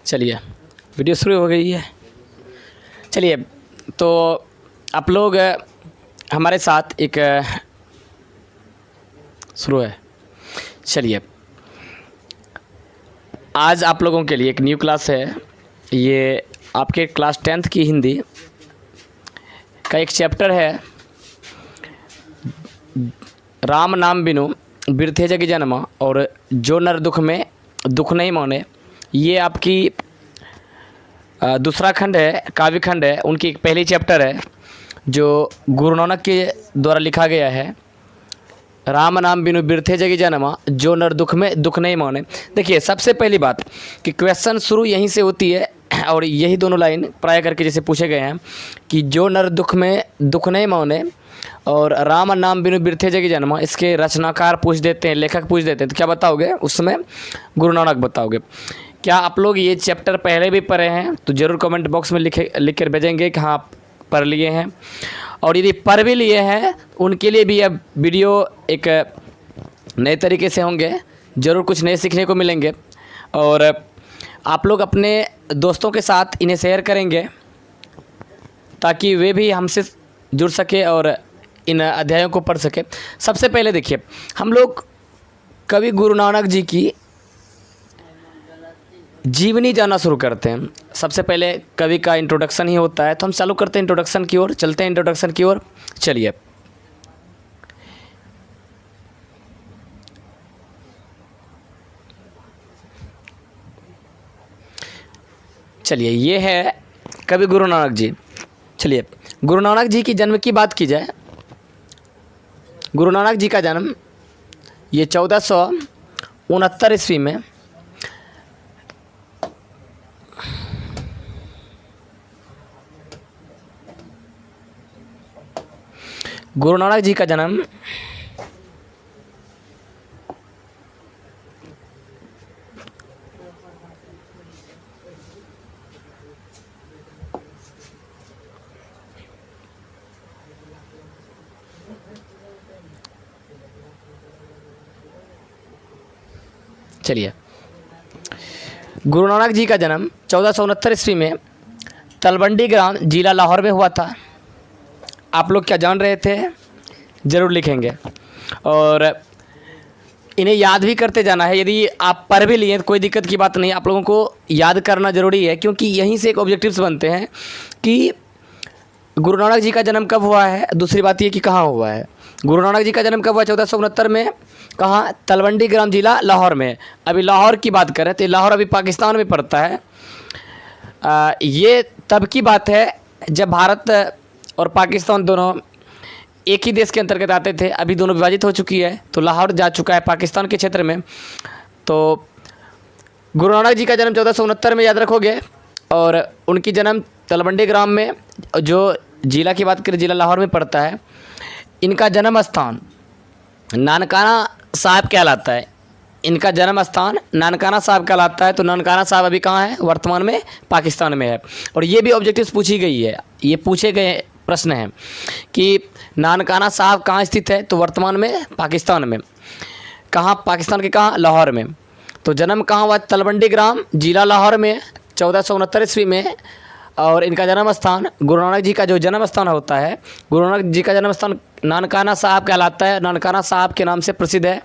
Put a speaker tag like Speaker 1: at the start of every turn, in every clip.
Speaker 1: चलिए वीडियो शुरू हो गई है। चलिए तो आप लोग हमारे साथ एक शुरू है। चलिए आज आप लोगों के लिए एक न्यू क्लास है। ये आपके क्लास 10th की हिंदी का एक चैप्टर है, राम नाम बिनु बिरथे जग जन्म और जो नर दुख में दुख नहीं माने। ये आपकी दूसरा खंड है, काव्य खंड है। उनकी एक पहली चैप्टर है जो गुरु नानक के द्वारा लिखा गया है। राम नाम बिनु बिरथे जग जन्म जो नर दुख में दुख नहीं माने। देखिए सबसे पहली बात कि क्वेश्चन शुरू यहीं से होती है और यही दोनों लाइन प्राय करके जैसे पूछे गए हैं कि जो नर दुख में दुख नहीं माने और राम नाम बिनु बिरथे जग जन्म। इसके रचनाकार पूछ देते हैं, लेखक पूछ देते हैं, तो क्या बताओगे? उसमें गुरु नानक बताओगे। क्या आप लोग ये चैप्टर पहले भी पढ़े हैं? तो ज़रूर कमेंट बॉक्स में लिख कर भेजेंगे कि हाँ आप पढ़ लिए हैं। और यदि पढ़ भी लिए हैं उनके लिए भी अब वीडियो एक नए तरीके से होंगे, ज़रूर कुछ नए सीखने को मिलेंगे। और आप लोग अपने दोस्तों के साथ इन्हें शेयर करेंगे ताकि वे भी हमसे जुड़ सके और इन अध्यायों को पढ़ सके। सबसे पहले देखिए, हम लोग कवि गुरु नानक जी की जीवनी जानना शुरू करते हैं। सबसे पहले कवि का इंट्रोडक्शन ही होता है, तो हम चालू करते हैं इंट्रोडक्शन की ओर, चलते हैं इंट्रोडक्शन की ओर। चलिए चलिए ये है कवि गुरु नानक जी। चलिए गुरु नानक जी की जन्म की बात की जाए। गुरु नानक जी का जन्म ये 1469 ईस्वी में गुरु नानक जी का जन्म चलिए गुरु नानक जी का जन्म 1469 ईस्वी में तलवंडी ग्राम जिला लाहौर में हुआ था। आप लोग क्या जान रहे थे? ज़रूर लिखेंगे और इन्हें याद भी करते जाना है। यदि आप पढ़ भी लिए तो कोई दिक्कत की बात नहीं, आप लोगों को याद करना ज़रूरी है, क्योंकि यहीं से एक ऑब्जेक्टिव्स बनते हैं कि गुरु नानक जी का जन्म कब हुआ है। दूसरी बात ये कि कहाँ हुआ है। गुरु नानक जी का जन्म कब हुआ? 1469 में। कहाँ? तलवंडी ग्राम जिला लाहौर में। अभी लाहौर की बात करें तो लाहौर अभी पाकिस्तान में पड़ता है। ये तब की बात है जब भारत और पाकिस्तान दोनों एक ही देश के अंतर्गत आते थे। अभी दोनों विभाजित हो चुकी है, तो लाहौर जा चुका है पाकिस्तान के क्षेत्र में। तो गुरु नानक जी का जन्म 1469 में याद रखोगे। और उनकी जन्म तलवंडी ग्राम में, जो जिला की बात करें जिला लाहौर में पड़ता है। इनका जन्म स्थान नानकाना साहब कहलाता है। इनका जन्म स्थान नानकाना साहब कहलाता है। तो नानकाना साहब अभी कहाँ है? वर्तमान में पाकिस्तान में है। और ये भी ऑब्जेक्टिव्स पूछी गई है, ये पूछे गए प्रश्न हैं कि नानकाना साहब कहाँ स्थित है? तो वर्तमान में पाकिस्तान में। कहाँ? पाकिस्तान के कहाँ? लाहौर में। तो जन्म कहाँ हुआ? तलवंडी ग्राम जिला लाहौर में 1469 ईस्वी में। और इनका जन्म स्थान, गुरु नानक जी का जो जन्म स्थान होता है, गुरु नानक जी का जन्म स्थान नानकाना साहब कहलाता है। नानकाना साहब के नाम से प्रसिद्ध है,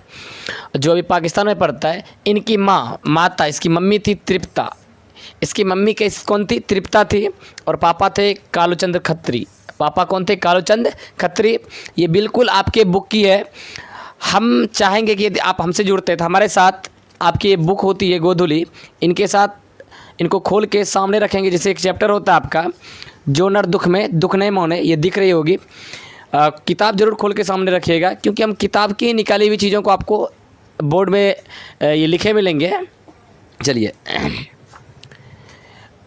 Speaker 1: जो अभी पाकिस्तान में पड़ता है। इनकी माता इसकी मम्मी थी तृप्ता। इसकी मम्मी कौन थी? तृप्ता थी। और पापा थे कालूचंद खत्री। पापा कौन थे? कालूचंद खत्री। ये बिल्कुल आपके बुक की है। हम चाहेंगे कि यदि आप हमसे जुड़ते हैं तो हमारे साथ आपकी ये बुक होती है गोधुली, इनके साथ इनको खोल के सामने रखेंगे। जैसे एक चैप्टर होता है आपका जो नर दुख में दुख नहीं माने, ये दिख रही होगी। किताब जरूर खोल के सामने रखिएगा, क्योंकि हम किताब की निकाली हुई चीज़ों को आपको बोर्ड में ये लिखे मिलेंगे। चलिए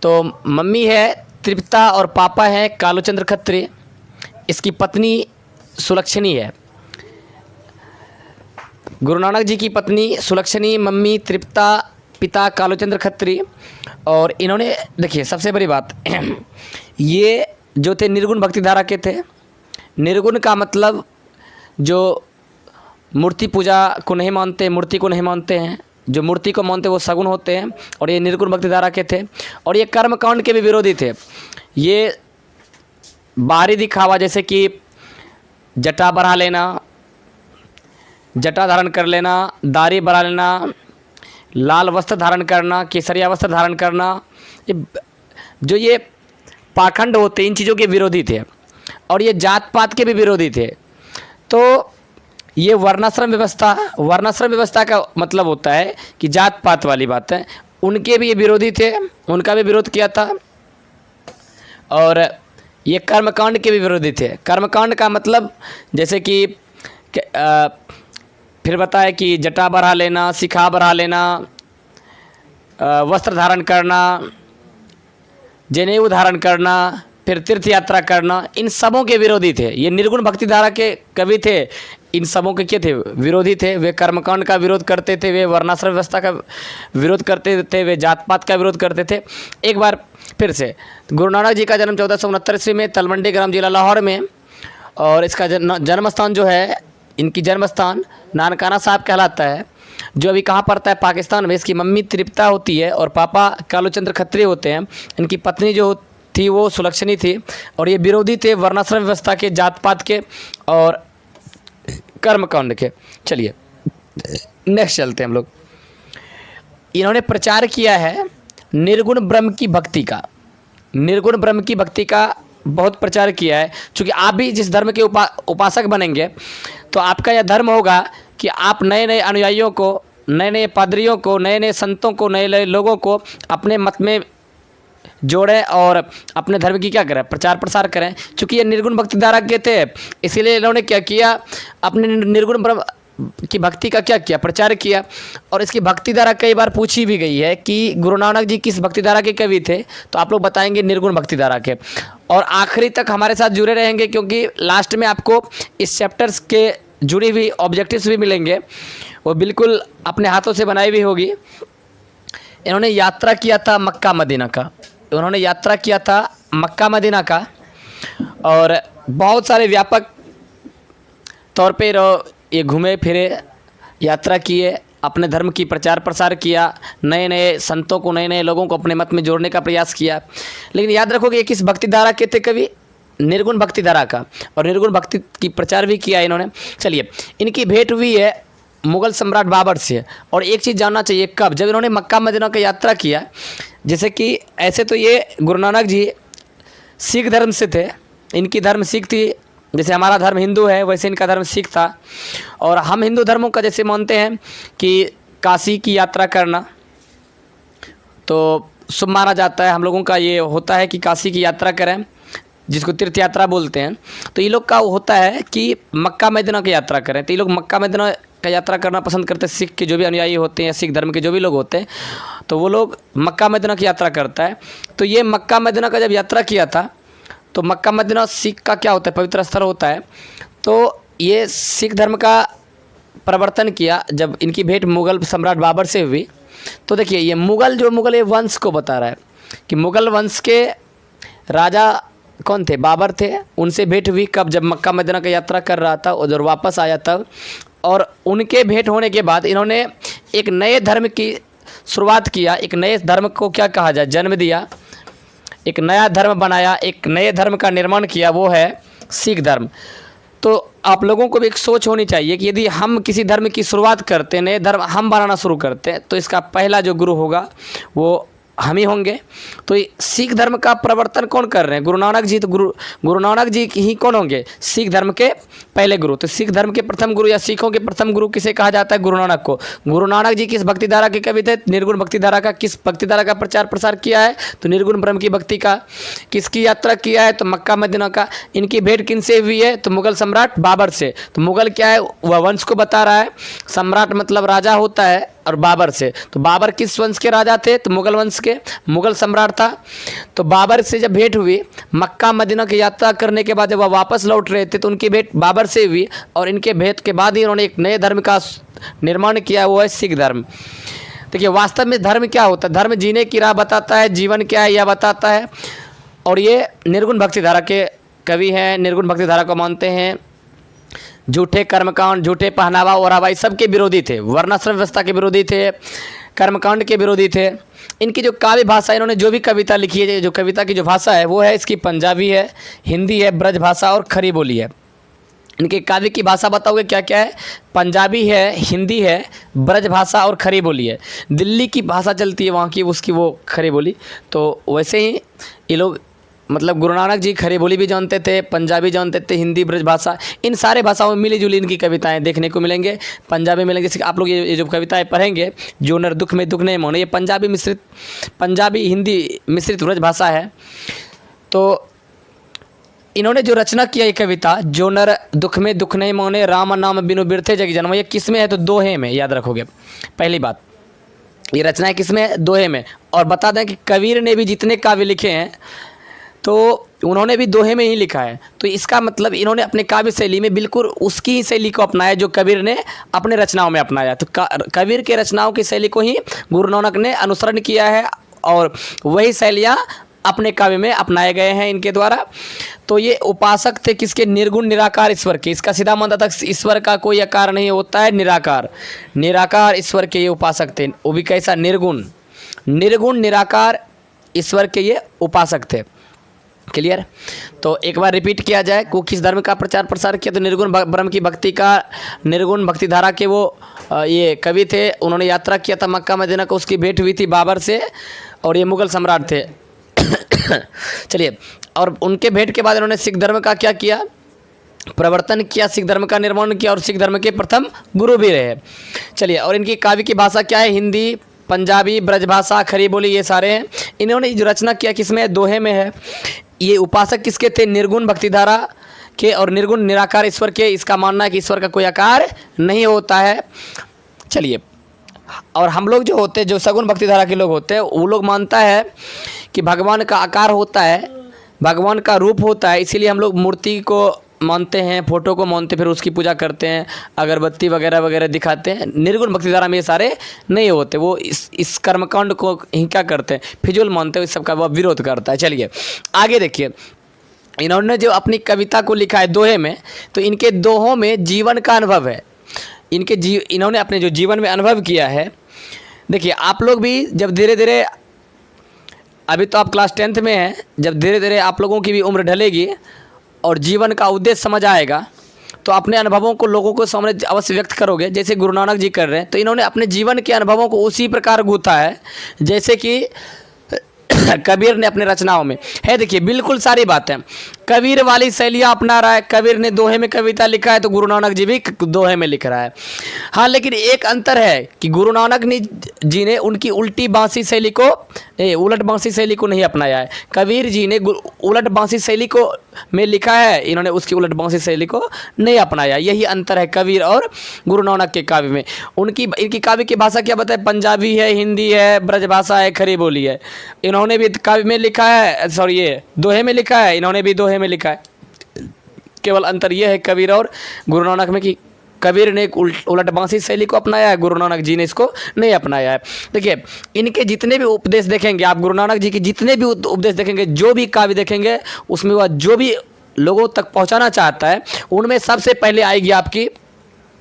Speaker 1: तो मम्मी है तृप्ता और पापा है कालूचंद्र खत्री। इसकी पत्नी सुलक्षणी है। गुरु नानक जी की पत्नी सुलक्षणी, मम्मी तृप्ता, पिता कालूचंद्र खत्री। और इन्होंने देखिए सबसे बड़ी बात ये जो थे निर्गुण भक्ति धारा के थे। निर्गुण का मतलब जो मूर्ति पूजा को नहीं मानते, मूर्ति को नहीं मानते हैं, जो मूर्ति को मानते वो सगुण होते हैं, और ये निर्गुण भक्ति धारा के थे। और ये कर्म कांड के भी विरोधी थे। ये बाहरी दिखावा, जैसे कि जटा बढ़ा लेना, जटा धारण कर लेना, दाढ़ी बढ़ा लेना, लाल वस्त्र धारण करना, केसरिया वस्त्र धारण करना, ये पाखंड होते इन चीज़ों के विरोधी थे। और ये जात पात के भी विरोधी थे। तो ये वर्णाश्रम व्यवस्था का मतलब होता है कि जात पात वाली बात है, उनके भी ये विरोधी थे, उनका भी विरोध किया था। और ये कर्मकांड के भी विरोधी थे। कर्मकांड का मतलब जैसे कि फिर बताया कि जटा बढ़ा लेना, शिखा बढ़ा लेना, वस्त्र धारण करना, जनेऊ धारण करना, फिर तीर्थ यात्रा करना, इन सबों के विरोधी थे। ये निर्गुण भक्ति धारा के कवि थे, इन सबों के क्या थे? विरोधी थे। वे कर्मकांड का विरोध करते थे, वे वर्णाश्रम व्यवस्था का विरोध करते थे, वे जात पात का विरोध करते थे। एक बार फिर से, गुरु नानक जी का जन्म 1469 ईस्वी में तलवंडी ग्राम जिला लाहौर में, और इसका जन्म स्थान जो है, इनकी जन्म स्थान नानकाना साहब कहलाता है, जो अभी कहाँ पड़ता है? पाकिस्तान में। इसकी मम्मी तृप्ता होती है और पापा कालूचंद्र खत्री होते हैं। इनकी पत्नी जो थी वो सुलक्षणी थी, और ये विरोधी थे वर्णाश्रम व्यवस्था के, जात पात के और कर्मकांड के। चलिए नेक्स्ट चलते हैं हम लोग। इन्होंने प्रचार किया है निर्गुण ब्रह्म की भक्ति का। निर्गुण ब्रह्म की भक्ति का बहुत प्रचार किया है। क्योंकि आप भी जिस धर्म के उपासक बनेंगे, तो आपका यह धर्म होगा कि आप नए नए अनुयायियों को, नए नए पादरियों को, नए नए संतों को, नए नए लोगों को अपने मत में जोड़ें और अपने धर्म की क्या करें? प्रचार प्रसार करें। क्योंकि ये निर्गुण भक्ति धारा के थे, इसीलिए इन्होंने क्या किया? अपने निर्गुण ब्रह्म की भक्ति का क्या किया? प्रचार किया। और इसकी भक्ति धारा कई बार पूछी भी गई है कि गुरु नानक जी किस भक्ति धारा के कवि थे, तो आप लोग बताएंगे निर्गुण भक्ति धारा के। और आखिरी तक हमारे साथ जुड़े रहेंगे, क्योंकि लास्ट में आपको इस चैप्टर्स के जुड़ी हुई ऑब्जेक्टिव्स भी मिलेंगे, वो बिल्कुल अपने हाथों से बनाई हुई होगी। इन्होंने यात्रा किया था मक्का मदीना का, उन्होंने यात्रा किया था मक्का मदीना का, और बहुत सारे व्यापक तौर पे ये घूमे फिरे, यात्रा किए, अपने धर्म की प्रचार प्रसार किया, नए नए संतों को, नए नए लोगों को अपने मत में जोड़ने का प्रयास किया। लेकिन याद रखो कि ये किस भक्ति धारा के थे कवि? निर्गुण भक्ति धारा का, और निर्गुण भक्ति की प्रचार भी किया इन्होंने। चलिए, इनकी भेंट हुई है मुग़ल सम्राट बाबर से। और एक चीज़ जानना चाहिए, कब? जब इन्होंने मक्का मदीना की यात्रा किया। जैसे कि ऐसे तो ये गुरु नानक जी सिख धर्म से थे, इनकी धर्म सिख थी, जैसे हमारा धर्म हिंदू है वैसे इनका धर्म सिख था। और हम हिंदू धर्मों का जैसे मानते हैं कि काशी की यात्रा करना तो शुभ माना जाता है, हम लोगों का ये होता है कि काशी की यात्रा करें, जिसको तीर्थ यात्रा बोलते हैं। तो ये लोग का होता है कि मक्का मदीना की यात्रा करें, तो ये लोग मक्का मदीना का यात्रा करना पसंद करते हैं। सिख के जो भी अनुयायी होते हैं, सिख धर्म के जो भी लोग होते हैं, तो वो लोग मक्का मदीना की यात्रा करता है। तो ये मक्का मदीना का जब यात्रा किया था, तो मक्का मदीना सिख का क्या होता है? पवित्र स्थल होता है। तो ये सिख धर्म का प्रवर्तन किया जब इनकी भेंट मुग़ल सम्राट बाबर से हुई। तो देखिए, ये मुग़ल ये वंश को बता रहा है कि मुग़ल वंश के राजा कौन थे? बाबर थे। उनसे भेंट हुई कब? जब मक्का मदीना की यात्रा कर रहा था और जब वापस आया तब। और उनके भेंट होने के बाद इन्होंने एक नए धर्म की शुरुआत किया, एक नए धर्म को क्या कहा जाए, जन्म दिया, एक नया धर्म बनाया, एक नए धर्म का निर्माण किया, वो है सिख धर्म। तो आप लोगों को भी एक सोच होनी चाहिए कि यदि हम किसी धर्म की शुरुआत करते हैं, नए धर्म हम बनाना शुरू करते हैं, तो इसका पहला जो गुरु होगा वो हम ही होंगे। तो ये सिख धर्म का प्रवर्तन कौन कर रहे हैं? गुरु नानक जी। तो गुरु नानक जी ही कौन होंगे? सिख धर्म के पहले गुरु। तो सिख धर्म के प्रथम गुरु या सिखों के प्रथम गुरु किसे कहा जाता है? गुरु नानक को। गुरु नानक जी किस भक्ति धारा के कवि थे? निर्गुण भक्ति धारा का। किस भक्ति धारा का प्रचार प्रसार किया है? तो निर्गुण ब्रह्म की भक्ति का। किसकी यात्रा किया है? तो मक्का मदीना का। इनकी भेंट किनसे हुई है? तो मुग़ल सम्राट बाबर से। तो मुग़ल क्या है? वह वंश को बता रहा है। सम्राट मतलब राजा होता है, और बाबर से। तो बाबर किस वंश के राजा थे? तो मुग़ल वंश के, मुग़ल सम्राट था। तो बाबर से जब भेंट हुई, मक्का मदीना की यात्रा करने के बाद जब वह वापस लौट रहे थे, तो उनकी भेंट बाबर से हुई। और इनके भेंट के बाद ही उन्होंने एक नए धर्म का निर्माण किया, वो है सिख धर्म। देखिए, वास्तव में धर्म क्या होता है? धर्म जीने की राह बताता है, जीवन क्या है यह बताता है। और ये निर्गुण भक्ति धारा के कवि हैं, निर्गुण भक्ति धारा को मानते हैं। झूठे कर्मकांड, झूठे पहनावा ओढ़ावा सब के विरोधी थे, वर्णाश्रम व्यवस्था के विरोधी थे, कर्मकांड के विरोधी थे। इनकी जो काव्य भाषा, इन्होंने जो भी कविता लिखी है, जो कविता की जो भाषा है वो है इसकी पंजाबी है, हिंदी है, ब्रज भाषा और खड़ी बोली है। इनके काव्य की भाषा बताओगे क्या क्या है? पंजाबी है, हिंदी है, ब्रज भाषा और खड़ी बोली है। दिल्ली की भाषा चलती है वहाँ की, उसकी वो खड़ी बोली। तो वैसे ही ये लोग मतलब गुरु नानक जी खड़ी बोली भी जानते थे, पंजाबी जानते थे, हिंदी, ब्रज भाषा, इन सारे भाषाओं में मिली जुली इनकी कविताएं देखने को मिलेंगे। पंजाबी मिलेंगे, जैसे आप लोग ये जो कविताएं पढ़ेंगे, जो नर दुख में दुख नहीं माने, ये पंजाबी हिंदी मिश्रित ब्रज भाषा है। तो इन्होंने जो रचना किया ये कविता, जो नर दुख में दुख नहीं माने, राम नाम बिनु बिरथे जग जन्म, ये किस में है? तो दोहे में, याद रखोगे। पहली बात, ये रचना किस में है? दोहे में। और बता दें कि कबीर ने भी जितने काव्य लिखे हैं तो उन्होंने भी दोहे में ही लिखा है। तो इसका मतलब इन्होंने अपने काव्य शैली में बिल्कुल उसकी ही शैली को अपनाया जो कबीर ने अपने रचनाओं में अपनाया। तो कबीर के रचनाओं की शैली को ही गुरु नानक ने अनुसरण किया है और वही शैलियाँ अपने काव्य में अपनाए गए हैं इनके द्वारा। तो ये उपासक थे किसके? निर्गुण निराकार ईश्वर के। इसका सीधा मतलब था ईश्वर का कोई आकार नहीं होता है, निराकार, निराकार ईश्वर के ये उपासक थे। वो भी कैसा? निर्गुण, निर्गुण निराकार ईश्वर के ये उपासक थे। क्लियर? तो एक बार रिपीट किया जाए, को किस धर्म का प्रचार प्रसार किया? तो निर्गुण ब्रह्म की भक्ति का, निर्गुण भक्ति धारा के वो ये कवि थे। उन्होंने यात्रा किया था मक्का मदीना को, उसकी भेंट हुई थी बाबर से, और ये मुगल सम्राट थे। चलिए, और उनके भेंट के बाद इन्होंने सिख धर्म का क्या किया? प्रवर्तन किया, सिख धर्म का निर्माण किया और सिख धर्म के प्रथम गुरु भी रहे। चलिए, और इनकी काव्य की भाषा क्या है? हिंदी, पंजाबी, ब्रजभाषा, खड़ी बोली, ये सारे हैं। इन्होंने जो रचना किया किसमें है? दोहे में है। ये उपासक किसके थे? निर्गुण भक्तिधारा के और निर्गुण निराकार ईश्वर के। इसका मानना है कि ईश्वर का कोई आकार नहीं होता है। चलिए, और हम लोग जो होते हैं, जो सगुण भक्तिधारा के लोग होते हैं, वो लोग मानता है कि भगवान का आकार होता है, भगवान का रूप होता है, इसीलिए हम लोग मूर्ति को मानते हैं, फोटो को मानते, फिर उसकी पूजा करते हैं, अगरबत्ती वगैरह वगैरह दिखाते हैं। निर्गुण भक्तिधारा में ये सारे नहीं होते, वो इस कर्मकांड को ही क्या करते हैं? फिजूल मानते हैं, इस सब का वह विरोध करता है। चलिए आगे देखिए, इन्होंने जो अपनी कविता को लिखा है दोहे में, तो इनके दोहों में जीवन का अनुभव है। इन्होंने अपने जो जीवन में अनुभव किया है, देखिए आप लोग भी जब धीरे धीरे, अभी तो आप क्लास 10th में हैं, जब धीरे धीरे आप लोगों की भी उम्र ढलेगी और जीवन का उद्देश्य समझ आएगा, तो अपने अनुभवों को लोगों को सामने अवश्य व्यक्त करोगे, जैसे गुरु नानक जी कर रहे हैं। तो इन्होंने अपने जीवन के अनुभवों को उसी प्रकार गूंथा है जैसे कि कबीर ने अपने रचनाओं में है। देखिए बिल्कुल सारी बातें कबीर वाली शैलियाँ अपना रहा है। कबीर ने दोहे में कविता लिखा है, तो गुरु नानक जी भी दोहे में लिख रहा है। हाँ, लेकिन एक अंतर है कि गुरु नानक जी ने उनकी उल्टी बांसी शैली को, उलट बांसी शैली को नहीं अपनाया है। कबीर जी ने उलट बांसी शैली को में लिखा है, इन्होंने उसकी उलट बांसी शैली को नहीं अपनाया। यही अंतर है कबीर और गुरु नानक के काव्य में। इनकी काव्य की भाषा क्या बताए? पंजाबी है, हिंदी है, ब्रज भाषा है, खड़ी बोली है। इन्होंने भी काव्य में लिखा है, सॉरी ये दोहे में लिखा है, इन्होंने भी दोहे में लिखा है। केवल अंतर यह है कबीर और गुरु नानक में कि कबीर ने एक उलट बांसी शैली को अपनाया है, गुरु नानक जी ने इसको नहीं अपनाया है। देखिए इनके जितने भी उपदेश देखेंगे आप, गुरु नानक जी के जितने भी उपदेश देखेंगे, जो भी काव्य देखेंगे, उसमें वह जो भी लोगों तक पहुंचाना चाहता है, उनमें सबसे पहले आएगी आपकी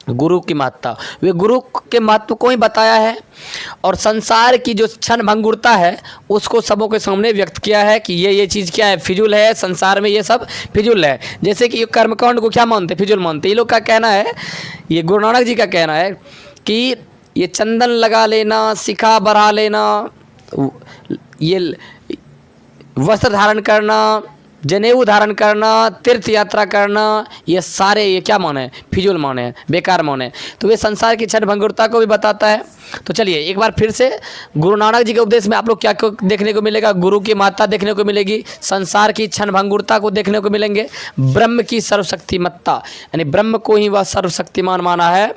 Speaker 1: गुरु की महत्ता। वे गुरु के महत्व को ही बताया है और संसार की जो क्षण भंगुरता है उसको सबों के सामने व्यक्त किया है कि ये चीज़ क्या है? फिजूल है, संसार में ये सब फिजूल है। जैसे कि ये कर्मकांड को क्या मानते? फिजूल मानते। ये लोग का कहना है, ये गुरु नानक जी का कहना है कि ये चंदन लगा लेना, शिखा बढ़ा लेना, ये वस्त्र धारण करना, जनेऊ धारण करना, तीर्थ यात्रा करना, ये सारे ये क्या माने हैं? फिजूल माने हैं, बेकार माने हैं। तो वे संसार की क्षण भंगुरता को भी बताता है। तो चलिए एक बार फिर से गुरु नानक जी के उपदेश में आप लोग क्या देखने को मिलेगा? गुरु की महत्ता देखने को मिलेगी, संसार की क्षण भंगुरता को देखने को मिलेंगे, ब्रह्म की सर्वशक्तिमत्ता, यानी ब्रह्म को ही वह सर्वशक्तिमान माना है,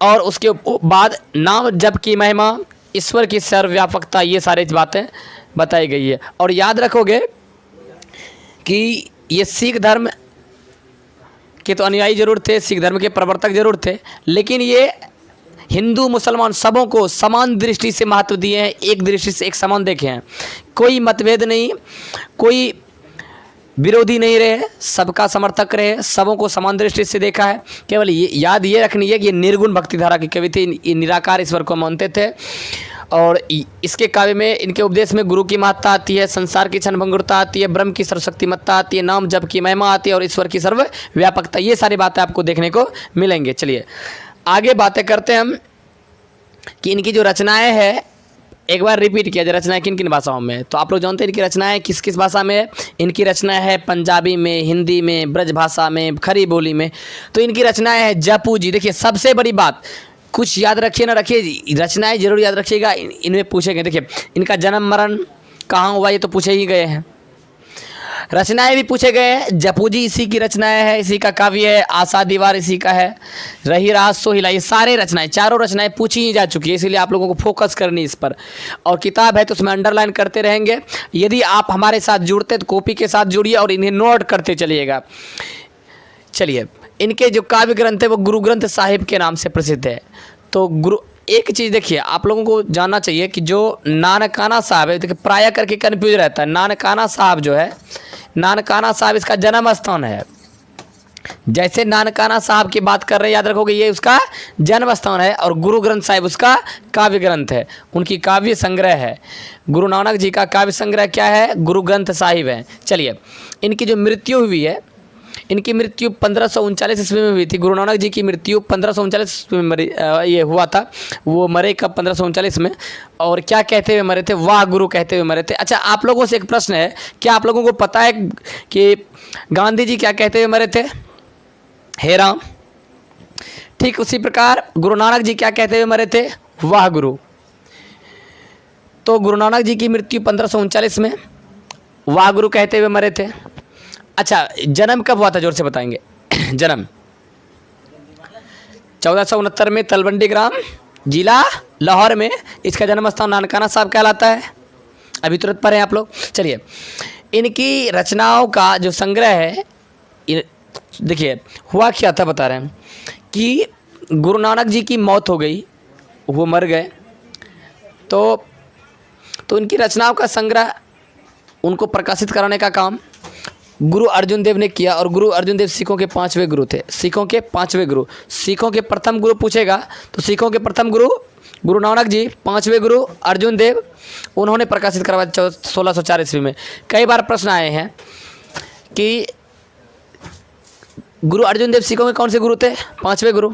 Speaker 1: और उसके बाद नाम जप की महिमा, ईश्वर की सर्वव्यापकता, ये सारी बातें बताई गई है। और याद रखोगे कि ये सिख धर्म के तो अनुयायी जरूर थे, सिख धर्म के प्रवर्तक जरूर थे, लेकिन ये हिंदू मुसलमान सबों को समान दृष्टि से महत्व दिए हैं, एक दृष्टि से एक समान देखे हैं। कोई मतभेद नहीं, कोई विरोधी नहीं रहे, सबका समर्थक रहे, सबों को समान दृष्टि से देखा है। केवल ये याद ये रखनी है कि ये निर्गुण भक्ति धारा के कवि थे, ये निराकार ईश्वर को मानते थे। और इसके काव्य में, इनके उपदेश में गुरु की महत्ता आती है, संसार की क्षणभंगुरता आती है, ब्रह्म की सर्वशक्तिमत्ता आती है, नाम जप की महिमा आती है और ईश्वर की सर्व व्यापकता, ये सारी बातें आपको देखने को मिलेंगे। चलिए आगे बातें करते हैं हम कि इनकी जो रचनाएं हैं, एक बार रिपीट किया जाए, रचनाएं किन किन भाषाओं में। तो आप लोग जानते हैं इनकी रचनाएं किस किस भाषा में है। इनकी रचना है पंजाबी में, हिंदी में, ब्रज भाषा में, खड़ी बोली में। तो इनकी रचनाएं है जपू जी। देखिए सबसे बड़ी बात, कुछ याद रखिए ना रखिए, रचनाएं जरूर याद रखिएगा, इनमें पूछेंगे। देखिए इनका जन्म मरण कहाँ हुआ ये तो पूछे ही गए हैं, रचनाएं भी पूछे गए हैं। जपू जी इसी की रचनाएं है, इसी का काव्य है। आशा दीवार इसी का है। रही रात सो हिला, ये सारे रचनाएं, चारों रचनाएं पूछी ही जा चुकी है, इसीलिए आप लोगों को फोकस करनी इस पर। और किताब है तो उसमें अंडरलाइन करते रहेंगे। यदि आप हमारे साथ जुड़ते तो कॉपी के साथ जुड़िए और इन्हें नोट करते चलिएगा। चलिए इनके जो काव्य ग्रंथ है वो गुरु ग्रंथ साहिब के नाम से प्रसिद्ध है। तो गुरु, एक चीज़ देखिए आप लोगों को जानना चाहिए कि जो नानकाना साहब है, देखिए प्राय करके कन्फ्यूज रहता है। नानकाना साहब जो है, नानकाना साहब इसका जन्म स्थान है। जैसे नानकाना साहब की बात कर रहे हैं, याद रखोगे ये उसका जन्म स्थान है, और गुरु ग्रंथ साहिब उसका काव्य ग्रंथ है, उनकी काव्य संग्रह है। गुरु नानक जी का काव्य संग्रह क्या है? गुरु ग्रंथ साहिब है। चलिए इनकी जो मृत्यु हुई है, इनकी मृत्यु 1539 ईस्वी में हुई थी। गुरु नानक जी की मृत्यु 1539 ईस्वी में ये हुआ था। वो मरे कब? 1539 में। और क्या कहते हुए मरे थे? वाह गुरु कहते हुए मरे थे। अच्छा आप लोगों से एक प्रश्न है, क्या आप लोगों को पता है कि गांधी जी क्या कहते हुए मरे थे? हे राम। ठीक उसी प्रकार गुरु नानक जी क्या कहते हुए मरे थे? वाह गुरु। तो गुरु नानक जी की मृत्यु 1539 में वाह गुरु कहते हुए मरे थे। अच्छा जन्म कब हुआ था? जोर से बताएंगे। जन्म 1469 में तलवंडी ग्राम, जिला लाहौर में। इसका जन्म स्थान नानकाना साहब कहलाता है। अभी तुरंत पढ़े आप लोग। चलिए इनकी रचनाओं का जो संग्रह है, देखिए हुआ क्या था बता रहे हैं कि गुरु नानक जी की मौत हो गई, वो मर गए। तो इनकी रचनाओं का संग्रह, उनको प्रकाशित कराने का काम गुरु अर्जुन देव ने किया। और गुरु अर्जुन देव सिखों के 5वें गुरु थे। सिखों के 5वें गुरु, सिखों के प्रथम गुरु पूछेगा तो सिखों के प्रथम गुरु गुरु नानक जी, 5वें गुरु अर्जुन देव, उन्होंने प्रकाशित करवाया 1604 ईस्वी में। कई बार प्रश्न आए हैं कि गुरु अर्जुन देव सिखों के कौन से गुरु थे? 5वें गुरु।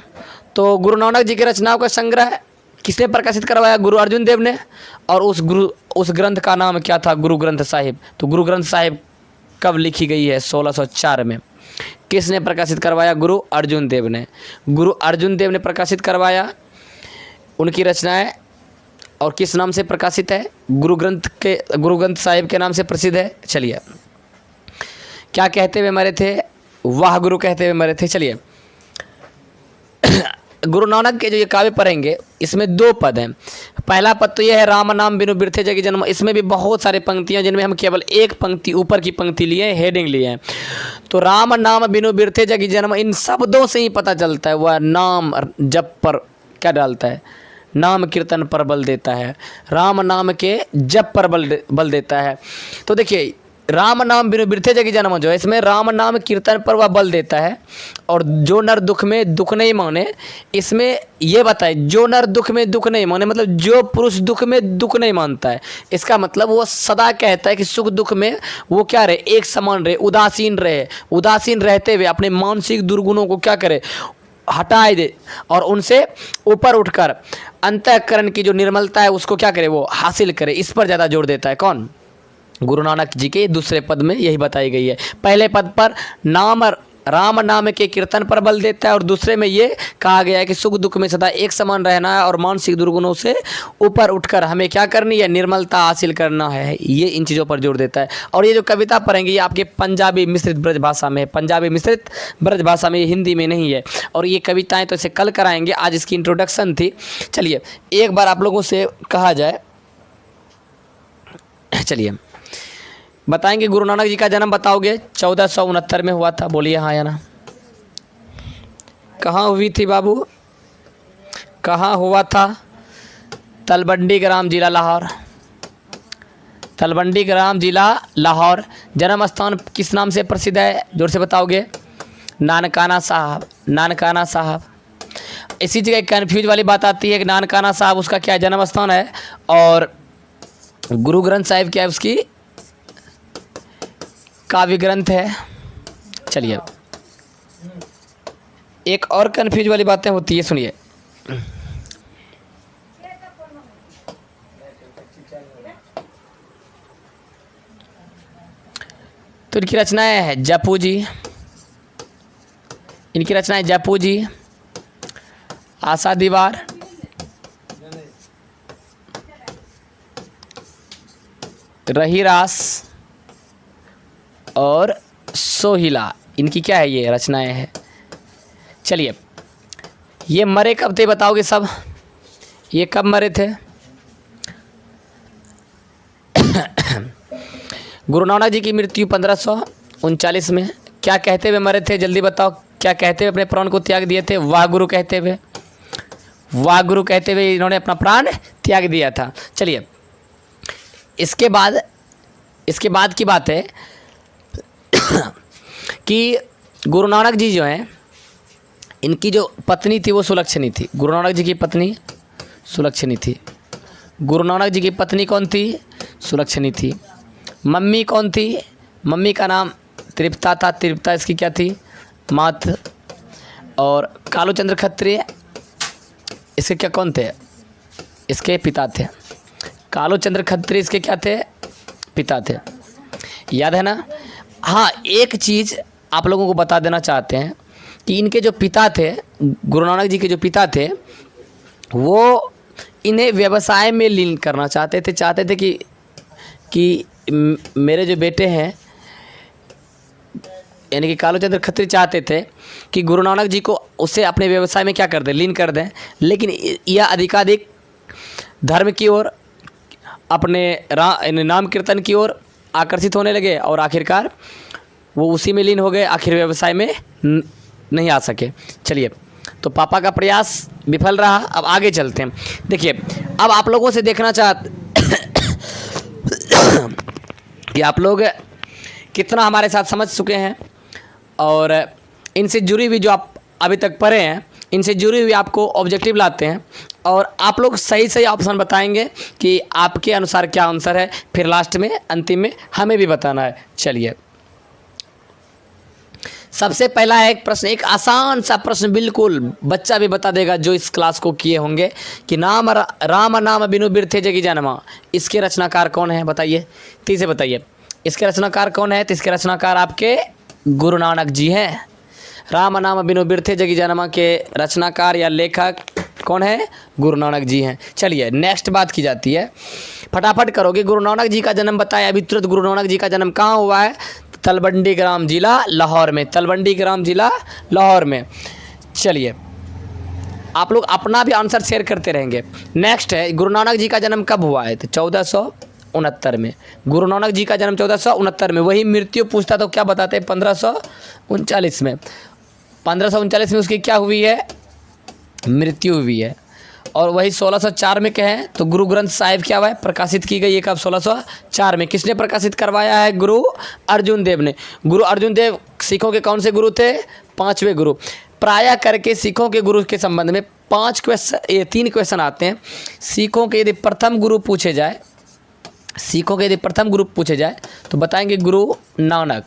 Speaker 1: तो गुरु नानक जी की रचनाओं का संग्रह किसने प्रकाशित करवाया? गुरु अर्जुन देव ने। और उस ग्रंथ का नाम क्या था? गुरु ग्रंथ साहिब। तो गुरु ग्रंथ साहिब कब लिखी गई है? 1604 में। किसने प्रकाशित करवाया? गुरु अर्जुन देव ने। गुरु अर्जुन देव ने प्रकाशित करवाया उनकी रचनाएं। और किस नाम से प्रकाशित है? गुरु ग्रंथ साहिब के नाम से प्रसिद्ध है। चलिए क्या कहते हुए मरे थे? वाह गुरु कहते हुए मरे थे। चलिए गुरु नानक के जो ये काव्य पढ़ेंगे, इसमें 2 पद हैं। पहला पद तो यह है, राम नाम बिनु बिरथे जगी जन्म। इसमें भी बहुत सारे पंक्तियां, जिनमें हम केवल एक पंक्ति, ऊपर की पंक्ति लिए, हेडिंग लिए हैं। तो राम नाम बिनु बिरथे जगी जन्म, इन शब्दों से ही पता चलता है वह नाम जप पर क्या डालता है, नाम कीर्तन पर बल देता है, राम नाम के जप पर बल देता है। तो देखिए राम नाम बिनु बिरथे जगी जन्म जो है, इसमें राम नाम कीर्तन पर वह बल देता है। और जो नर दुख में दुख नहीं माने, इसमें ये बताए जो नर दुख में दुख नहीं माने, मतलब जो पुरुष दुख में दुख नहीं मानता है, इसका मतलब वो सदा कहता है कि सुख दुख में वो क्या रहे, एक समान रहे, उदासीन रहे। उदासीन रहते हुए अपने मानसिक दुर्गुणों को क्या करे, हटाए दे, और उनसे ऊपर उठकर अंतःकरण की जो निर्मलता है उसको क्या करे, वो हासिल करे। इस पर ज़्यादा जोर देता है कौन? गुरु नानक जी के दूसरे पद में यही बताई गई है। पहले पद पर राम नाम के कीर्तन पर बल देता है, और दूसरे में ये कहा गया है कि सुख दुख में सदा एक समान रहना है और मानसिक दुर्गुणों से ऊपर उठकर हमें क्या करनी है, निर्मलता हासिल करना है। ये इन चीज़ों पर जोर देता है। और ये जो कविता पढ़ेंगे ये आपके पंजाबी मिश्रित ब्रज भाषा में, पंजाबी मिश्रित ब्रज भाषा में, ये हिंदी में नहीं है। और ये कविताएँ तो इसे कल कराएंगे, आज इसकी इंट्रोडक्शन थी। चलिए एक बार आप लोगों से कहा जाए, चलिए बताएंगे गुरु नानक जी का जन्म बताओगे? 1469 में हुआ था। बोलिए हाँ या ना। कहाँ हुई थी बाबू? कहाँ हुआ था? तलवंडी ग्राम, जिला लाहौर। तलवंडी ग्राम जिला लाहौर। जन्म स्थान किस नाम से प्रसिद्ध है, जोर से बताओगे? नानकाना साहब, नानकाना साहब। इसी जगह कन्फ्यूज वाली बात आती है कि नानकाना साहब उसका क्या जन्म स्थान है और गुरु ग्रंथ साहिब क्या है, उसकी काव्य ग्रंथ है। चलिए, एक और कन्फ्यूज वाली बातें होती है, सुनिए। तो इनकी रचनाएं हैं जपू जी, इनकी रचनाएं जपू जी, आशा दीवार, रही रास और सोहिला, इनकी क्या है, ये रचनाएं हैं। चलिए, ये मरे कब थे बताओगे सब? ये कब मरे थे? गुरु नानक जी की मृत्यु 1539 में। क्या कहते हुए मरे थे, जल्दी बताओ? क्या कहते हुए अपने प्राण को त्याग दिए थे? वाह गुरु कहते हुए, वाह गुरु कहते हुए इन्होंने अपना प्राण त्याग दिया था। चलिए, इसके बाद की बात है कि गुरु नानक जी जो हैं, इनकी जो पत्नी थी वो सुलक्षणी थी। गुरु नानक जी की पत्नी सुलक्षणी थी। गुरु नानक जी की पत्नी कौन थी? सुलक्षणी थी। मम्मी कौन थी? मम्मी का नाम तृप्ता था। तृप्ता इसकी क्या थी? मात। और कालूचंद्र खत्रिय इसके क्या कौन थे? इसके पिता थे। कालूचंद्र खत्रिय इसके क्या थे? पिता थे। याद है ना? हाँ, एक चीज़ आप लोगों को बता देना चाहते हैं कि इनके जो पिता थे, गुरु नानक जी के जो पिता थे, वो इन्हें व्यवसाय में लीन करना चाहते थे कि मेरे जो बेटे हैं, यानी कि कालूचंद्र खत्री चाहते थे कि गुरु नानक जी को उसे अपने व्यवसाय में क्या कर दें, लीन कर दें। लेकिन यह अधिकाधिक धर्म की ओर, अपने नाम कीर्तन की ओर आकर्षित होने लगे और आखिरकार वो उसी में लीन हो गए, आखिर व्यवसाय में नहीं आ सके। चलिए, तो पापा का प्रयास विफल रहा। अब आगे चलते हैं। देखिए, अब आप लोगों से देखना चाहते कि आप लोग कितना हमारे साथ समझ चुके हैं और इनसे जुड़ी हुई जो आप अभी तक पढ़े हैं, इनसे जुड़ी हुई आपको ऑब्जेक्टिव लाते हैं और आप लोग सही सही ऑप्शन बताएंगे कि आपके अनुसार क्या आंसर है। फिर लास्ट में, अंतिम में हमें भी बताना है। चलिए, सबसे पहला है एक प्रश्न, एक आसान सा प्रश्न, बिल्कुल बच्चा भी बता देगा जो इस क्लास को किए होंगे, कि राम नाम बिनु बिरथे जगी जनमा, इसके रचनाकार कौन है? बताइए, तीसरे बताइए, इसके रचनाकार कौन है? तो इसके रचनाकार आपके गुरु नानक जी हैं। राम नाम बिनु बिरथे जगी जनमा के रचनाकार या लेखक कौन है? गुरु नानक जी हैं। चलिए, नेक्स्ट बात की जाती है, फटाफट करोगे। गुरु नानक जी का जन्म बताया अभी तुरंत। गुरु नानक जी का जन्म कहाँ हुआ है? तलवंडी ग्राम जिला लाहौर में। तलवंडी ग्राम जिला लाहौर में। चलिए, आप लोग अपना भी आंसर शेयर करते रहेंगे। नेक्स्ट है, गुरु नानक जी का जन्म कब हुआ है? तो 1469 में। गुरु नानक जी का जन्म 1469 में। वही मृत्यु पूछता तो क्या बताते हैं? 1539 में। 1539 में उसकी क्या हुई है? मृत्यु हुई है। और वही 1604 में कहें तो गुरु ग्रंथ साहिब क्या हुआ है? प्रकाशित की गई है। कब? 1604 में। किसने प्रकाशित करवाया है? गुरु अर्जुन देव ने। गुरु अर्जुन देव सिखों के कौन से गुरु थे? 5वें गुरु। प्रायः करके सिखों के गुरु के संबंध में 3 क्वेश्चन आते हैं। सिखों के यदि प्रथम गुरु पूछे जाए, तो बताएंगे गुरु नानक।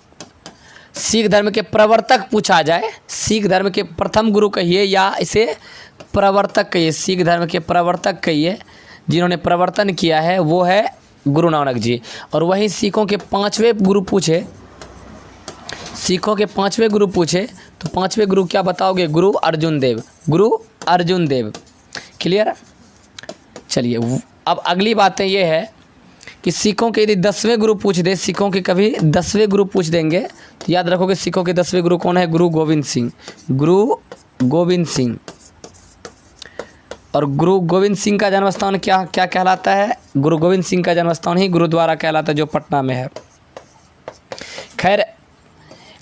Speaker 1: सिख धर्म के प्रवर्तक पूछा जाए, सिख धर्म के प्रथम गुरु कहिए या इसे प्रवर्तक कहिए, सिख धर्म के प्रवर्तक कहिए, जिन्होंने प्रवर्तन किया है वो है गुरु नानक जी। और वहीं सिखों के 5वें गुरु पूछे, तो 5वें गुरु क्या बताओगे? गुरु अर्जुन देव। गुरु अर्जुन देव। क्लियर? चलिए, अब अगली बातें ये है कि सिखों के यदि 10वें गुरु पूछ दे, सिखों के कभी 10वें गुरु पूछ देंगे तो याद रखोगे सिखों के 10वें गुरु कौन है? गुरु गोविंद सिंह। गुरु गोविंद सिंह। और गुरु गोविंद सिंह का जन्मस्थान क्या कहलाता है? गुरु गोविंद सिंह का जन्मस्थान ही गुरुद्वारा कहलाता है, जो पटना में है। खैर,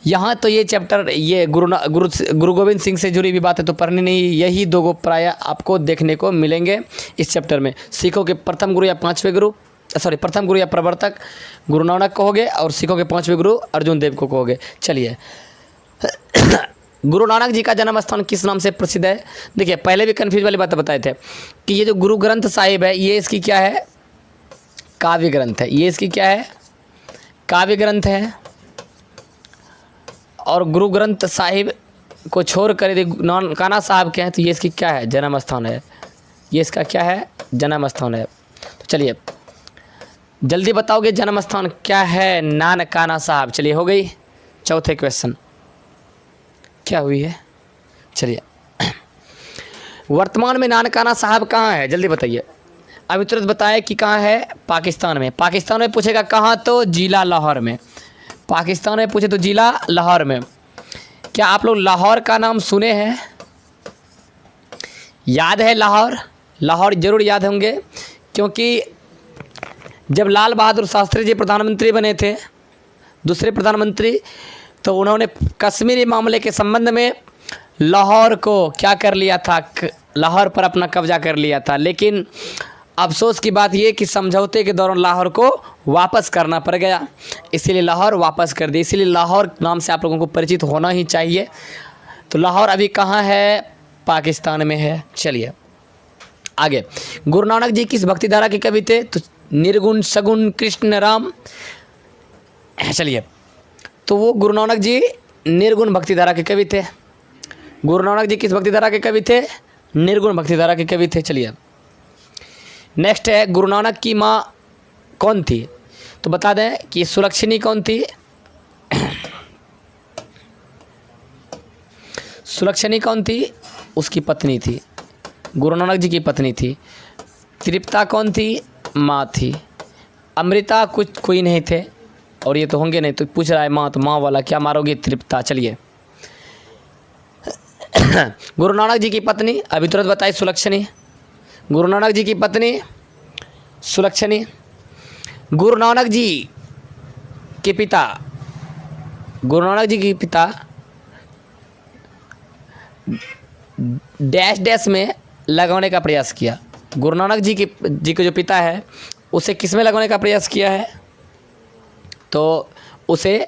Speaker 1: यहाँ तो ये चैप्टर, ये गुरु गोविंद सिंह से जुड़ी हुई बातें तो पढ़नी नहीं। यही 2 प्राय आपको देखने को मिलेंगे इस चैप्टर में। सिखों के प्रथम गुरु या 5वें गुरु सॉरी प्रथम गुरु या प्रवर्तक गुरु नानक कहोगे और सिखों के पांचवें गुरु अर्जुन देव को कहोगे। चलिए गुरु नानक जी का जन्म स्थान किस नाम से प्रसिद्ध है? देखिए पहले भी कन्फ्यूज वाली बात बताए थे कि ये जो गुरु ग्रंथ साहिब है ये इसकी क्या है? काव्य ग्रंथ है। ये इसकी क्या है? काव्य ग्रंथ है। और गुरु ग्रंथ साहिब को छोड़ कर यदि नानकाना साहब के हैं तो ये इसकी क्या है? जन्म स्थान है। ये इसका क्या है? जन्म स्थान है। तो चलिए जल्दी बताओगे जन्म स्थान क्या है नानकाना साहब? चलिए हो गई चौथे क्वेश्चन। क्या हुई है? चलिए वर्तमान में नानकाना साहब कहाँ है? जल्दी बताइए। अभी तुरंत बताए कि कहाँ है? पाकिस्तान में। पाकिस्तान में पूछेगा कहाँ? तो जिला लाहौर में। पाकिस्तान में पूछे तो जिला लाहौर में। क्या आप लोग लाहौर का नाम सुने हैं? याद है लाहौर? लाहौर जरूर याद होंगे क्योंकि जब लाल बहादुर शास्त्री जी प्रधानमंत्री बने थे, दूसरे प्रधानमंत्री, तो उन्होंने कश्मीरी मामले के संबंध में लाहौर को क्या कर लिया था? लाहौर पर अपना कब्जा कर लिया था। लेकिन अफसोस की बात यह कि समझौते के दौरान लाहौर को वापस करना पड़ गया, इसीलिए लाहौर वापस कर दी। इसीलिए लाहौर नाम से आप लोगों को परिचित होना ही चाहिए। तो लाहौर अभी कहाँ है? पाकिस्तान में है। चलिए आगे। गुरु नानक जी किस भक्ति धारा के कवि थे? तो निर्गुण सगुण कृष्ण राम। चलिए तो वो गुरु नानक जी निर्गुण भक्ति धारा के कवि थे। गुरु नानक जी किस भक्ति धारा के कवि थे? निर्गुण भक्ति धारा के कवि थे। चलिए नेक्स्ट है गुरु नानक की माँ कौन थी? तो बता दें कि सुलक्षणी कौन थी? सुलक्षणी कौन थी? उसकी पत्नी थी, गुरु नानक जी की पत्नी थी। तृप्ता कौन थी? माँ थी। अमृता कुछ कोई नहीं थे और ये तो होंगे नहीं, तो पूछ रहा है माँ, तो माँ वाला क्या मारोगे? तृप्ता। चलिए गुरु नानक जी की पत्नी अभी तुरंत बताई सुलक्षणी। गुरु नानक जी की पत्नी सुलक्षणी। गुरु नानक जी के पिता, गुरु नानक जी के पिता डैश डैश में लगाने का प्रयास किया। गुरु नानक जी के जो पिता है उसे किस में लगाने का प्रयास किया है? तो उसे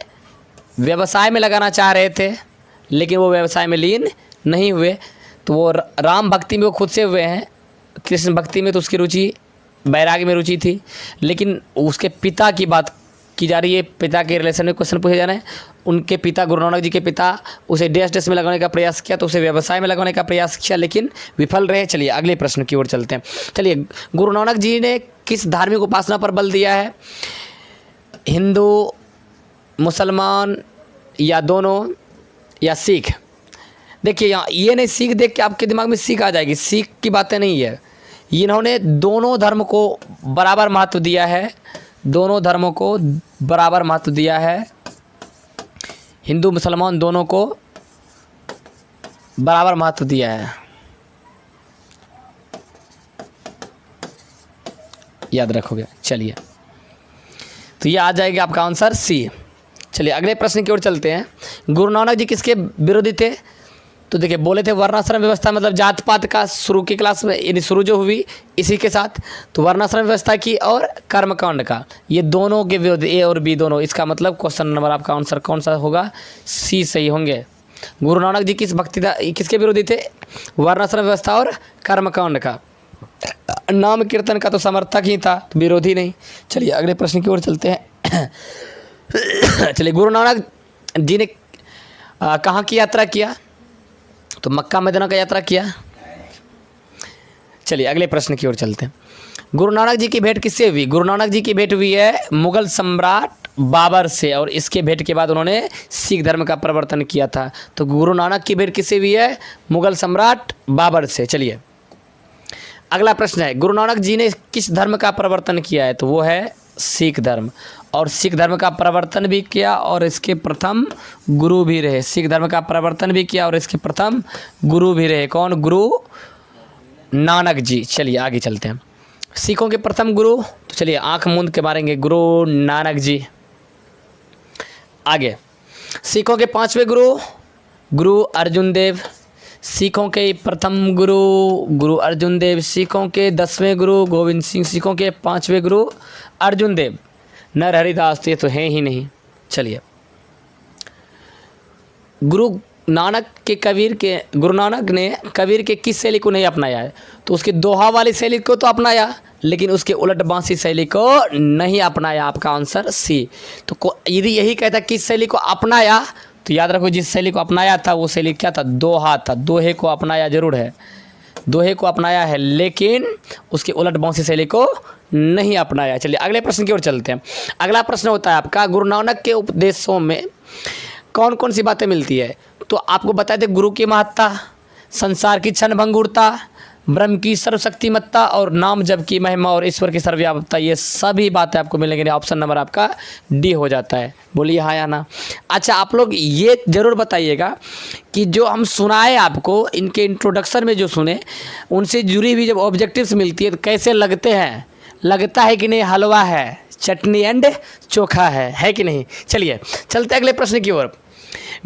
Speaker 1: व्यवसाय में लगाना चाह रहे थे, लेकिन वो व्यवसाय में लीन नहीं हुए। तो वो राम भक्ति में वो खुद से हुए हैं, कृष्ण भक्ति में तो उसकी रुचि, बैरागी में रुचि थी। लेकिन उसके पिता की बात की जा रही है, पिता के रिलेशन में क्वेश्चन पूछे जा रहे हैं। उनके पिता गुरु नानक जी के पिता उसे डैश डैश में लगाने का प्रयास किया, तो उसे व्यवसाय में लगाने का प्रयास किया, लेकिन विफल रहे। चलिए अगले प्रश्न की ओर चलते हैं। चलिए गुरु नानक जी ने किस धार्मिक उपासना पर बल दिया है? हिंदू, मुसलमान या दोनों या सिख? देखिए यहाँ ये नहीं सिख देख के आपके दिमाग में सिख आ जाएगी, सिख की बातें नहीं है। इन्होंने दोनों धर्म को बराबर महत्व दिया है, दोनों धर्मों को बराबर महत्व दिया है। हिंदू मुसलमान दोनों को बराबर महत्व दिया है, याद रखोगे। चलिए तो ये आ जाएगा आपका आंसर सी। चलिए अगले प्रश्न की ओर चलते हैं। गुरु नानक जी किसके विरोधी थे? तो देखिए बोले थे वर्णाश्रम व्यवस्था, मतलब जात पात का शुरू की क्लास में, यानी शुरू जो हुई इसी के साथ, तो वर्णाश्रम व्यवस्था की और कर्मकांड का, ये दोनों के विरोध, ए और बी दोनों। इसका मतलब क्वेश्चन नंबर आपका आंसर कौन सा होगा? सी सही होंगे। गुरु नानक जी किसके विरोधी थे? वर्णाश्रम व्यवस्था और कर्मकांड का। नाम कीर्तन का तो समर्थक ही था, तो विरोधी नहीं। चलिए अगले प्रश्न की ओर चलते हैं। चलिए गुरु नानक जी ने कहाँ की यात्रा किया? तो मक्का मदीना का यात्रा किया। चलिए अगले प्रश्न की ओर चलते हैं। गुरु नानक जी की भेंट किससे हुई? गुरु नानक जी की भेंट हुई है मुगल सम्राट बाबर से, और इसके भेंट के बाद उन्होंने सिख धर्म का प्रवर्तन किया था। तो गुरु नानक की भेंट किससे हुई है? मुगल सम्राट बाबर से। चलिए अगला प्रश्न है, गुरु नानक जी ने किस धर्म का प्रवर्तन किया है? तो वो है सिख धर्म, और सिख धर्म का प्रवर्तन भी किया और इसके प्रथम गुरु भी रहे। सिख धर्म का प्रवर्तन भी किया और इसके प्रथम गुरु भी रहे। कौन? गुरु नानक जी। चलिए आगे चलते हैं। सिखों के प्रथम गुरु, तो चलिए आंख मूंद के मारेंगे, गुरु नानक जी। आगे सिखों के पांचवें गुरु, गुरु अर्जुन देव। सिखों के प्रथम गुरु, गुरु अर्जुन देव। सिखों के 10वें गुरु गोविंद सिंह। सिखों के 5वें गुरु अर्जुन देव, नर हरिदास, तो ये तो हैं ही नहीं। चलिए, गुरु नानक ने कबीर के किस शैली को नहीं अपनाया है? तो उसके दोहा वाली शैली को तो अपनाया, लेकिन उसके उलट बांसी शैली को नहीं अपनाया। आपका आंसर सी। तो यदि यही कहता किस शैली को अपनाया, तो याद रखो जिस शैली को अपनाया था वो शैली क्या था? दोहा था। दोहे को अपनाया जरूर है, दोहे को अपनाया है, लेकिन उसके उलट बांसी शैली को नहीं अपनाया। चलिए अगले प्रश्न की ओर चलते हैं। अगला प्रश्न होता है आपका, गुरु नानक के उपदेशों में कौन कौन सी बातें मिलती है? तो आपको बताए थे गुरु की महत्ता, संसार की क्षण भंगुरता, ब्रह्म की सर्वशक्तिमत्ता और नाम जप की महिमा और ईश्वर की सर्वव्यापकता। ये सभी बातें आपको मिलेंगे। ऑप्शन नंबर आपका डी हो जाता है। बोलिए हाँ या ना। अच्छा, आप लोग ये ज़रूर बताइएगा कि जो हम सुनाए आपको, इनके इंट्रोडक्शन में जो सुने, उनसे जुड़ी हुई जब ऑब्जेक्टिव्स मिलती है तो कैसे लगते हैं? लगता है कि नहीं हलवा है, चटनी एंड चोखा है कि नहीं? चलिए चलते अगले प्रश्न की ओर।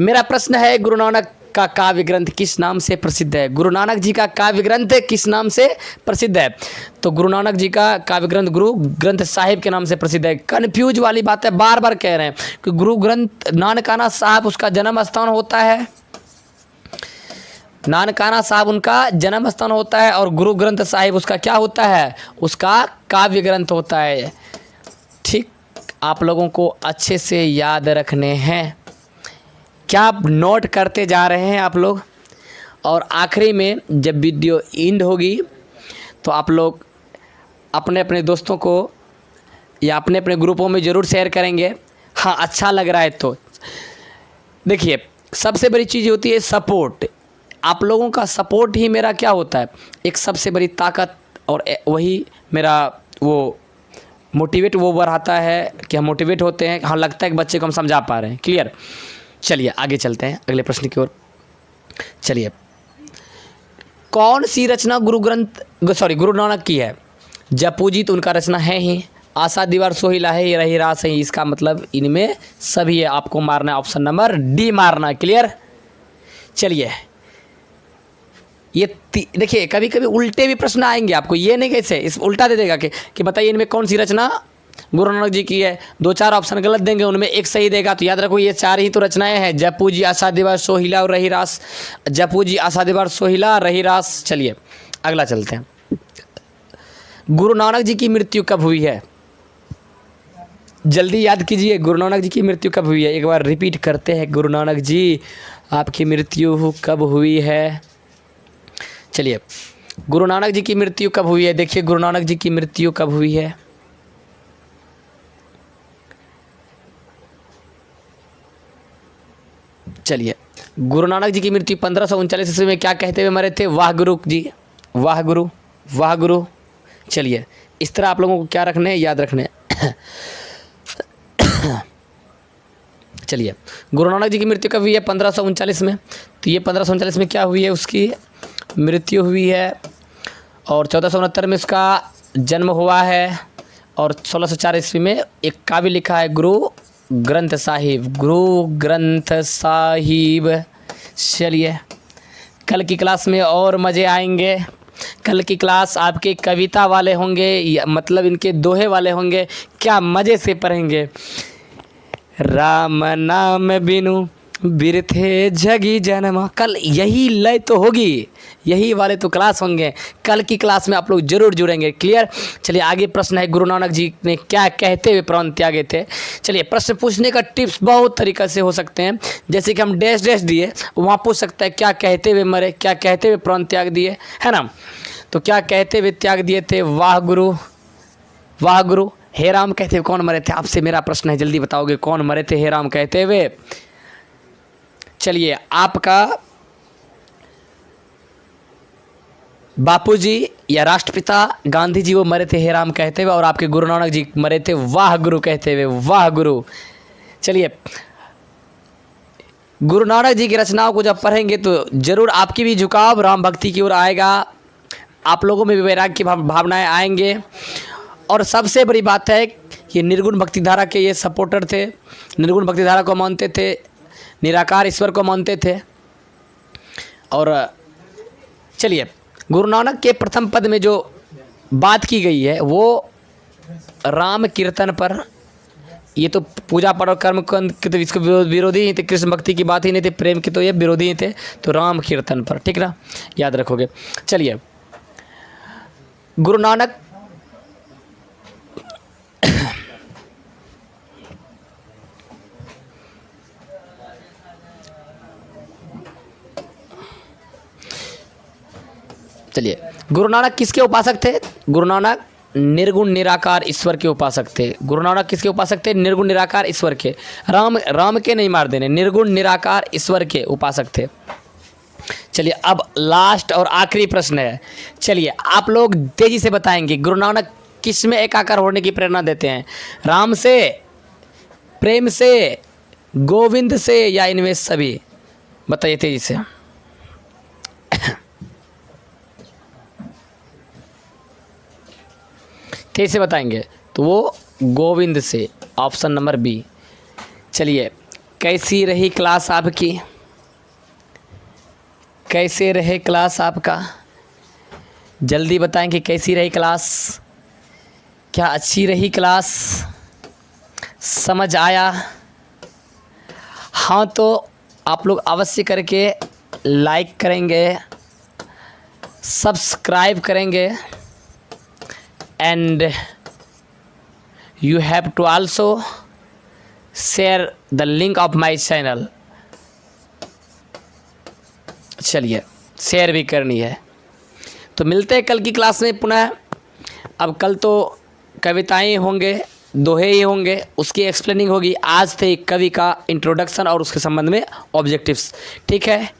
Speaker 1: मेरा प्रश्न है, गुरु नानक का काव्य ग्रंथ किस नाम से प्रसिद्ध है? गुरु नानक जी का काव्य ग्रंथ किस नाम से प्रसिद्ध है? तो गुरु नानक जी का काव्य ग्रंथ गुरु ग्रंथ साहिब के नाम से प्रसिद्ध है। कन्फ्यूज वाली बात है, बार बार कह रहे हैं कि गुरु ग्रंथ नानकाना साहब उसका जन्म स्थान होता है, नानकाना साहब उनका जन्म स्थान होता है, और गुरु ग्रंथ साहिब उसका क्या होता है? उसका काव्य ग्रंथ होता है। ठीक, आप लोगों को अच्छे से याद रखने हैं। क्या आप नोट करते जा रहे हैं आप लोग? और आखिरी में जब वीडियो एंड होगी तो आप लोग अपने अपने दोस्तों को या अपने अपने ग्रुपों में ज़रूर शेयर करेंगे। हाँ, अच्छा लग रहा है तो देखिए, सबसे बड़ी चीज़ होती है सपोर्ट। आप लोगों का सपोर्ट ही मेरा क्या होता है? एक सबसे बड़ी ताकत, और वही मेरा वो मोटिवेट वो बढ़ाता है कि हम मोटिवेट होते हैं। हाँ, लगता है कि बच्चे को हम समझा पा रहे हैं। क्लियर? चलिए आगे चलते हैं अगले प्रश्न की ओर। चलिए, कौन सी रचना गुरु नानक की है? जपू जी तो उनका रचना है ही, आशा दीवार सोहिला है, ये रही रास है, इसका मतलब इनमें सभी है। आपको मारना है ऑप्शन नंबर डी मारना। क्लियर? चलिए, ये देखिए, कभी कभी उल्टे भी प्रश्न आएंगे आपको, ये नहीं कैसे इस उल्टा दे देगा कि बताइए इनमें कौन सी रचना गुरु नानक जी की है। 2-4 ऑप्शन गलत देंगे, उनमें एक सही देगा। तो याद रखो ये 4 ही तो रचनाएं हैं, जपू जी, आशा दीवार सोहिला और रही रास। जपू जी, आशा दीवार सोहिला, रही रास। चलिए अगला चलते हैं। गुरु नानक जी की मृत्यु कब हुई है? जल्दी याद कीजिए, गुरु नानक जी की मृत्यु कब हुई है? एक बार रिपीट करते हैं, गुरु नानक जी आपकी मृत्यु कब हुई है? चलिए, गुरु नानक जी की मृत्यु कब हुई है? देखिए, गुरु नानक जी की मृत्यु कब हुई है? चलिए, गुरु नानक जी की मृत्यु 1539 ईस्वी में क्या कहते हुए मरे थे? वाह गुरु जी, वाह गुरु, वाह गुरु। चलिए, इस तरह आप लोगों को क्या रखने हैं, याद रखने हैं। चलिए, गुरु नानक जी की मृत्यु कब हुई है? 1539 में। तो ये 1539 में क्या हुई है? उसकी मृत्यु हुई है, और 1469 में उसका जन्म हुआ है, और 1604 ईस्वी में एक काव्य लिखा है, गुरु ग्रंथ साहिब, गुरु ग्रंथ साहिब। चलिए, कल की क्लास में और मज़े आएंगे। कल की क्लास आपके कविता वाले होंगे, मतलब इनके दोहे वाले होंगे। क्या मज़े से पढ़ेंगे। राम नाम बिनु बिरथे जगी जन्म। कल यही लय तो होगी, यही वाले तो क्लास होंगे। कल की क्लास में आप लोग जरूर जुड़ेंगे। क्लियर? चलिए आगे प्रश्न है, गुरु नानक जी ने क्या कहते हुए प्राण त्यागे थे? चलिए, प्रश्न पूछने का टिप्स बहुत तरीक़ा से हो सकते हैं। जैसे कि हम डैश डैश दिए, वहाँ पूछ सकता है क्या कहते हुए मरे, क्या कहते हुए प्राण त्याग दिए, है ना? तो क्या कहते हुए त्याग दिए थे? वाह गुरु, वाह गुरु। हे राम कहते हुए कौन मरे थे? आपसे मेरा प्रश्न है, जल्दी बताओगे कौन मरे थे हे राम कहते हुए? चलिए, आपका बापूजी या राष्ट्रपिता गांधी जी वो मरे थे हे राम कहते हुए, और आपके गुरु नानक जी मरे थे वाह गुरु कहते हुए, वाह गुरु। चलिए, गुरु नानक जी की रचनाओं को जब पढ़ेंगे तो जरूर आपकी भी झुकाव राम भक्ति की ओर आएगा, आप लोगों में भी वैराग्य की भावनाएं आएंगे। और सबसे बड़ी बात है कि निर्गुण भक्तिधारा के ये सपोर्टर थे, निर्गुण भक्तिधारा को मानते थे, निराकार ईश्वर को मानते थे। और चलिए, गुरु नानक के प्रथम पद में जो बात की गई है वो राम कीर्तन पर, ये तो पूजा पाठ और कर्म के तो इसके विरोधी ही थे, कृष्ण भक्ति की बात ही नहीं थी, प्रेम के तो ये विरोधी ही थे, तो राम कीर्तन पर, ठीक ना, याद रखोगे। चलिए, गुरु नानक चलिए, गुरु नानक किसके उपासक थे? गुरु नानक निर्गुण निराकार ईश्वर के उपासक थे। गुरु नानक किसके उपासक थे? निर्गुण निराकार ईश्वर के। राम के नहीं मार देने, निर्गुण निराकार ईश्वर के उपासक थे। चलिए, अब लास्ट और आखिरी प्रश्न है। चलिए, आप लोग तेजी से बताएंगे गुरु नानक किस में एकाकार होने की प्रेरणा देते हैं? राम से, प्रेम से, गोविंद से, या इनमें सभी? बताइए तेजी से। तेजी से बताएंगे तो वो गोविंद से, ऑप्शन नंबर बी। चलिए, कैसी रही क्लास आपकी? कैसे रहे क्लास आपका? जल्दी बताएं कि कैसी रही क्लास? क्या अच्छी रही क्लास? समझ आया? हाँ तो आप लोग अवश्य करके लाइक करेंगे, सब्सक्राइब करेंगे, and you have to also share the link of my channel। चलिए, शेयर भी करनी है। तो मिलते हैं कल की क्लास में पुनः। अब कल तो कविताएं होंगे, दोहे ही होंगे, उसकी एक्सप्लेनिंग होगी। आज थे कवि का इंट्रोडक्शन और उसके संबंध में ऑब्जेक्टिव्स। ठीक है।